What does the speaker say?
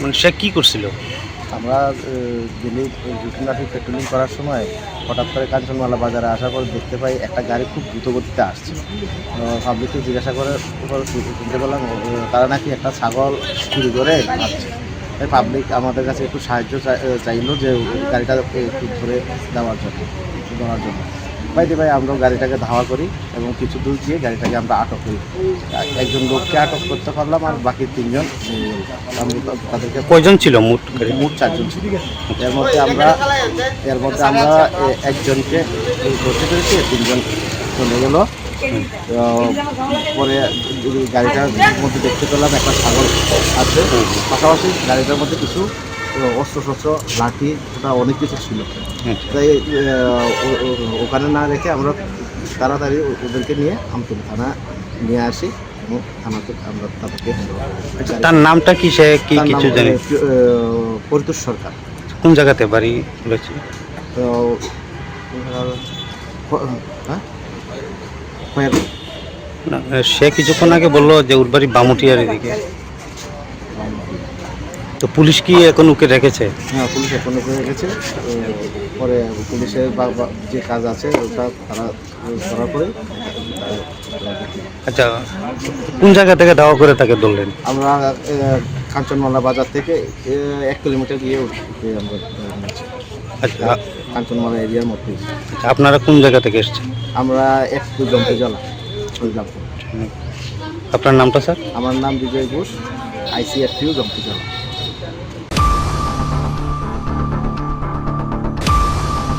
মানে সে কি করছিল? আমরা ডেলি রুটিন ট্রাফিক পেট্রোলিং করার সময় হঠাৎ করে কাঞ্চনমালা বাজারে আসার পর দেখতে পাই একটা গাড়ি খুব দ্রুত গতিতে আসছে। পাবলিককে জিজ্ঞাসা করার পর শুনতে পেলাম তারা নাকি একটা ছাগল চুরি করে আসছে। তাই পাবলিক আমাদের কাছে একটু সাহায্য চাইলো যে গাড়িটা একটু ধরে দেওয়ার জন্য ধরার জন্য। বাইতে ভাই আমরাও গাড়িটাকে ধাওয়া করি এবং কিছু দূর গিয়ে গাড়িটাকে আমরা আটক করি। একজন লোককে আটক করতে পারলাম আর বাকি তিনজন আমরা তাদেরকে কয়জন ছিল মোট? মোট 4 জন ছিল। এর মধ্যে আমরা একজনকে ধরতে পেরেছি, 3 জন চলে গেল। পরে গাড়িটার মধ্যে দেখতে পেলাম একটা ছাগল আছে, পাশাপাশি গাড়িটার মধ্যে কিছু অস্ত্রশস্ত্র লাঠি ওটা অনেক কিছু ছিল। তাই ওখানে না রেখে আমরা তাড়াতাড়ি ওদেরকে নিয়ে আমতলী থানা নিয়ে আসি এবং থানাতে আমরা তাদেরকে তার নামটা কি, সে কি কিছু জানে? পরিতোষ সরকার। কোন জায়গাতে বাড়ি বলেছে? তো সে কিছুক্ষণ আগে বললো যে ওর বাড়ি বামুটিয়ার এদিকে। তো পুলিশ কি এখন ওকে রেখেছে? হ্যাঁ, পুলিশ এখন ওকে রেখেছে। পরে পুলিশের যে কাজ আছে ওটা তারা করার পরে। আচ্ছা, কোন জায়গা থেকে দাওয়া করে তাকে ধরলেন? আমরা কাঞ্চনমালা বাজার থেকে 1 কিলোমিটার গিয়ে আমরা আচ্ছা, কাঞ্চনমালা এরিয়ার মধ্যে। আচ্ছা, আপনারা কোন জায়গা থেকে এসেছেন? আমরা একটু জমতে জলা হইলাম। আপনার নামটা স্যার? আমার নাম বিজয় ঘোষ, ICFTU জমতে জলা।